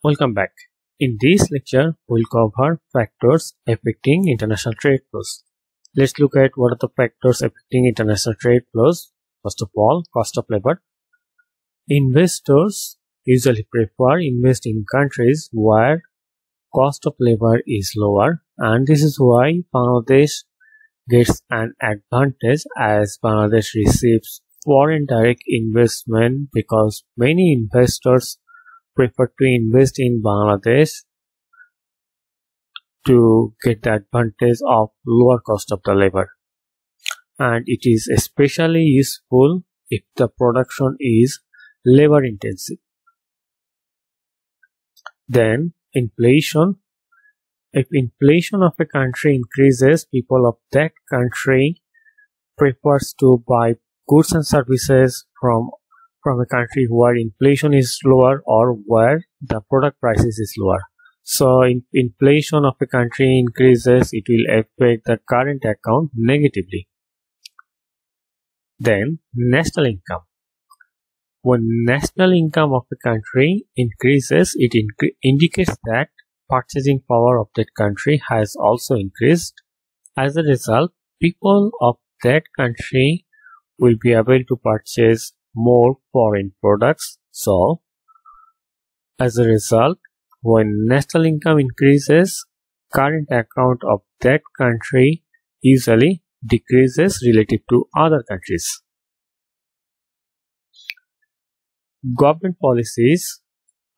Welcome back. In this lecture, we'll cover factors affecting international trade flows. Let's look at what are the factors affecting international trade flows. First of all, cost of labor. Investors usually prefer invest in countries where cost of labor is lower, and this is why Bangladesh gets an advantage as Bangladesh receives foreign direct investment because many investors prefer to invest in Bangladesh to get the advantage of lower cost of the labor, and it is especially useful if the production is labor intensive. Then inflation. If inflation of a country increases, people of that country prefers to buy goods and services from a country where inflation is lower or where the product prices is lower. So if inflation of a country increases, it will affect the current account negatively. Then national income. When national income of a country increases, it indicates that purchasing power of that country has also increased. As a result, people of that country will be able to purchase more foreign products. So, as a result, when national income increases, current account of that country usually decreases relative to other countries. Government policies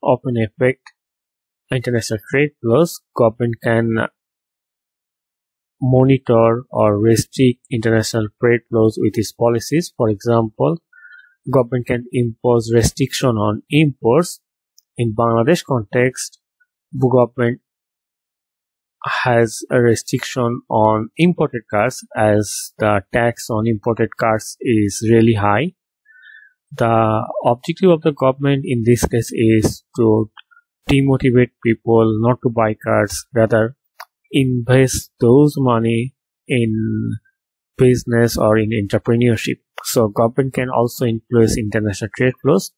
often affect international trade flows. Government can monitor or restrict international trade flows with its policies. For example, government can impose restriction on imports. In Bangladesh context, government has a restriction on imported cars as the tax on imported cars is really high. The objective of the government in this case is to demotivate people not to buy cars, rather invest those money in business or in entrepreneurship. So government can also influence international trade flows.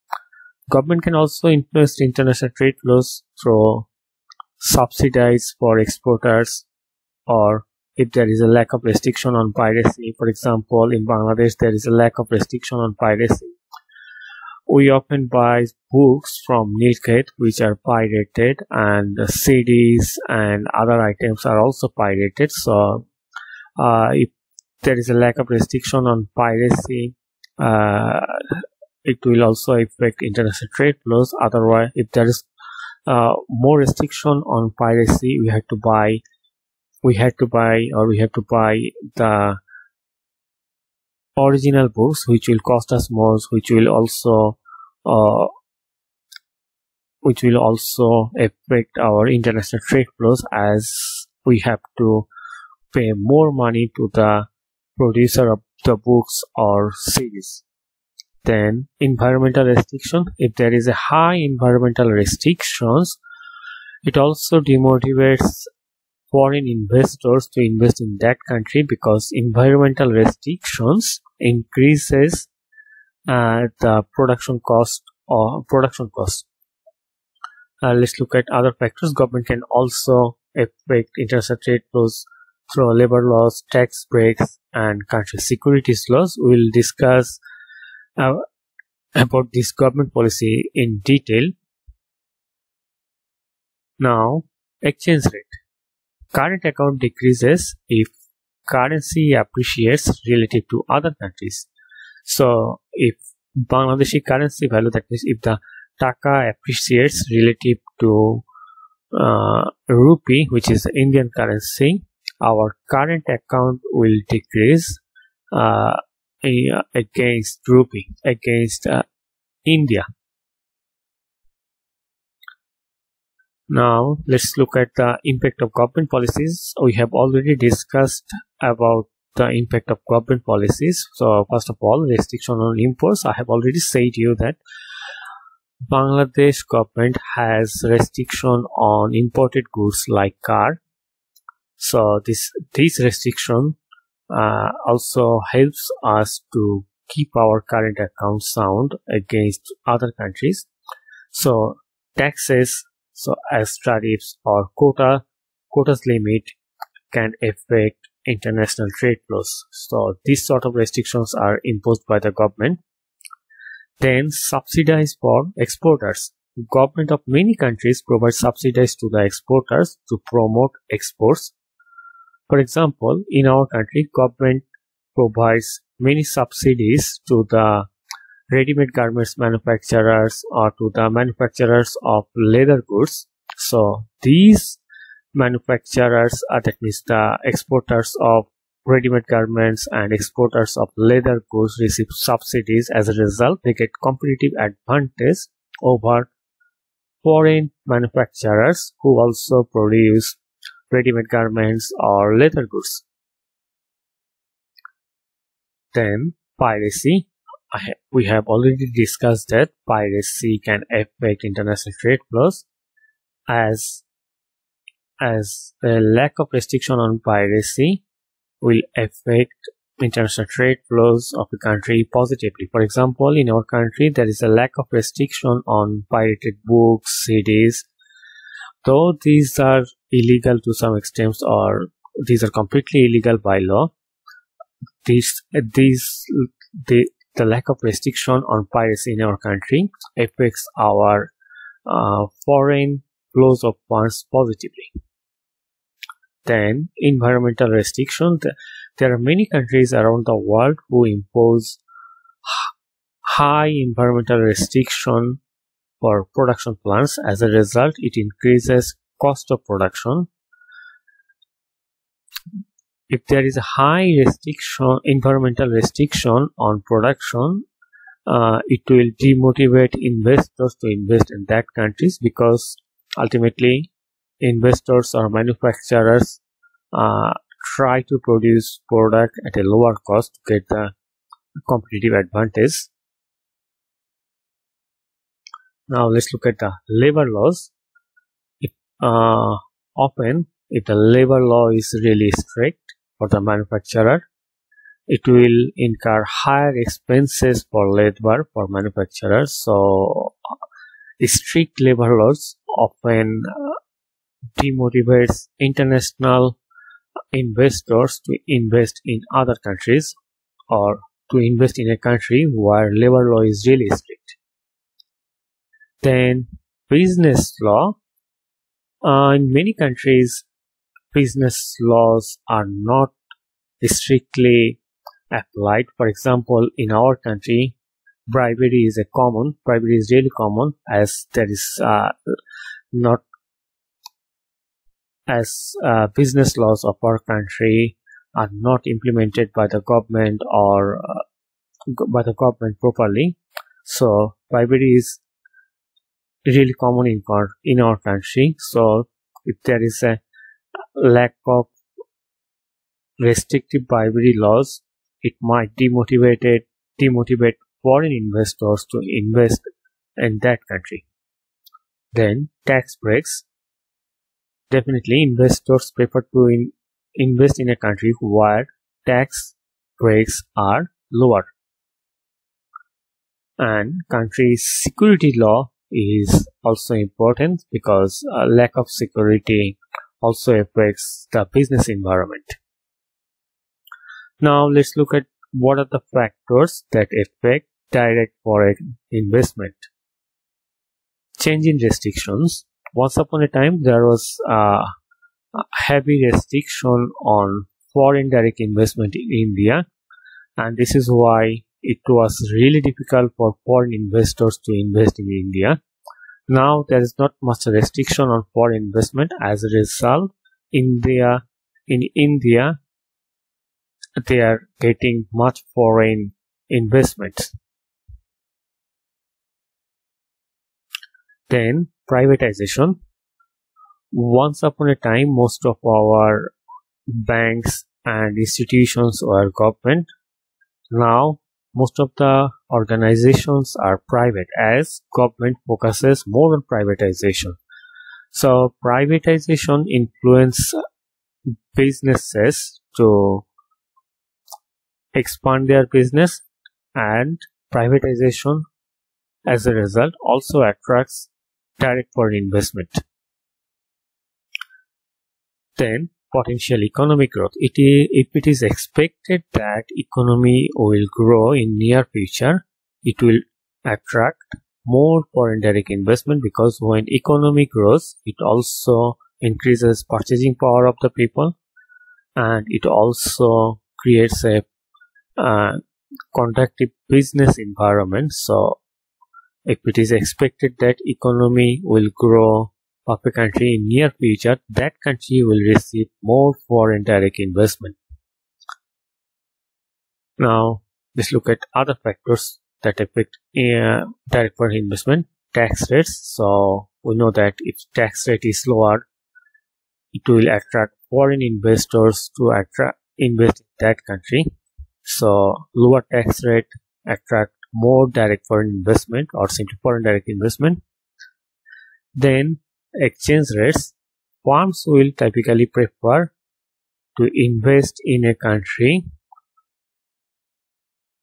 Government can also influence international trade flows through subsidies for exporters, or if there is a lack of restriction on piracy. For example, in Bangladesh there is a lack of restriction on piracy. We often buy books from Nilkhet which are pirated, and the CDs and other items are also pirated. So if there is a lack of restriction on piracy, it will also affect international trade flows. Otherwise, if there is more restriction on piracy, we have to buy the original books, which will cost us more, which will also affect our international trade flows, as we have to pay more money to the producer of the books or series. Then environmental restriction. If there is a high environmental restrictions, it also demotivates foreign investors to invest in that country, because environmental restrictions increases the production cost. Let's look at other factors. Government can also affect international trade flows through labor laws, tax breaks, and country securities laws. We'll discuss about this government policy in detail. Now, exchange rate. Current account decreases if currency appreciates relative to other countries. So, if Bangladeshi currency value, that means if the taka appreciates relative to rupee, which is the Indian currency, our current account will decrease against rupee, against India. Now let's look at the impact of government policies. We have already discussed about the impact of government policies. So first of all, restriction on imports. I have already said to you that Bangladesh government has restriction on imported goods like car. So this restriction also helps us to keep our current account sound against other countries. So taxes So as tariffs or quotas limit can affect international trade flows. So these sort of restrictions are imposed by the government. Then subsidies for exporters. Government of many countries provide subsidies to the exporters to promote exports. For example, in our country, government provides many subsidies to the ready-made garments manufacturers or to the manufacturers of leather goods. So these manufacturers, that means the exporters of ready-made garments and exporters of leather goods, receive subsidies. As a result, they get competitive advantage over foreign manufacturers who also produce ready-made garments or leather goods. Then piracy. We have already discussed that piracy can affect international trade flows, as the lack of restriction on piracy will affect international trade flows of the country positively. For example, in our country, there is a lack of restriction on pirated books, CDs. Though these are illegal to some extent, or these are completely illegal by law, the lack of restriction on piracy in our country affects our foreign flows of funds positively. Then environmental restrictions. There are many countries around the world who impose high environmental restriction for production plants. As a result, it increases cost of production. If there is a high environmental restriction on production, it will demotivate investors to invest in that countries, because ultimately investors or manufacturers try to produce product at a lower cost to get the competitive advantage. Now let's look at the labor laws. Often, if the labor law is really strict for the manufacturer, it will incur higher expenses for labor for manufacturers. So strict labor laws often demotivates international investors to invest in other countries, or to invest in a country where labor law is really strict. Then business law. In many countries, business laws are not strictly applied. For example, in our country, bribery is really common, as there is not as business laws of our country are not implemented by the government or properly. So bribery is really common in our country. So if there is a lack of restrictive bribery laws, it might demotivate foreign investors to invest in that country. Then tax breaks. Definitely, investors prefer to invest in a country where tax breaks are lower. And country security law is also important, because lack of security also affects the business environment. Now let's look at what are the factors that affect direct foreign investment. Change in restrictions. Once upon a time, there was a heavy restriction on foreign direct investment in India, and this is why it was really difficult for foreign investors to invest in India. Now there is not much restriction on foreign investment. As a result, in India, they are getting much foreign investment. Then privatization. Once upon a time, most of our banks and institutions were government. Now most of the organizations are private, as government focuses more on privatization. So privatization influences businesses to expand their business, and privatization as a result also attracts direct foreign investment. Then potential economic growth. If it is expected that economy will grow in near future, it will attract more foreign direct investment, because when economy grows, it also increases purchasing power of the people, and it also creates a conducive business environment. So if it is expected that economy will grow of a country in near future, that country will receive more foreign direct investment. Now let's look at other factors that affect direct foreign investment. Tax rates. So we know that if tax rate is lower, it will attract foreign investors to invest in that country. So lower tax rate attract more direct foreign investment, or simply foreign direct investment. Then exchange rates. Firms will typically prefer to invest in a country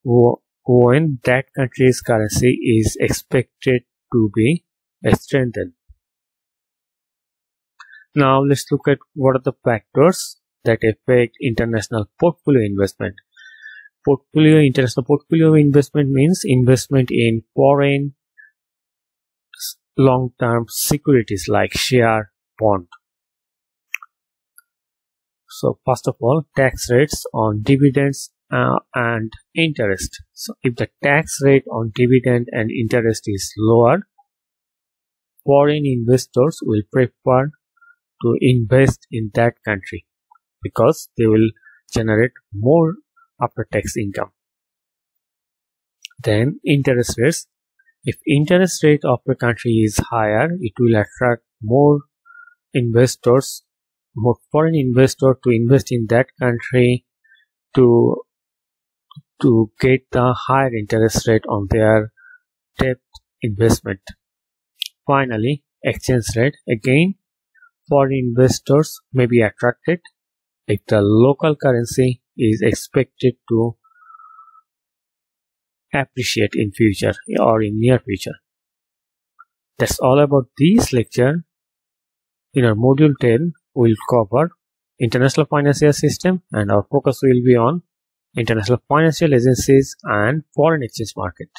when that country's currency is expected to be strengthened. Now let's look at what are the factors that affect international portfolio investment. International portfolio investment means investment in foreign long-term securities like share, bond. So first of all, tax rates on dividends and interest. So if the tax rate on dividend and interest is lower, foreign investors will prefer to invest in that country because they will generate more after-tax income. Then interest rates. If interest rate of a country is higher, it will attract more investors, more foreign investors to invest in that country to get the higher interest rate on their debt investment. Finally, exchange rate. Again, foreign investors may be attracted if the local currency is expected to appreciate in future or in near future. That's all about this lecture. In our module 10, we'll cover international financial system, and our focus will be on international financial agencies and foreign exchange market.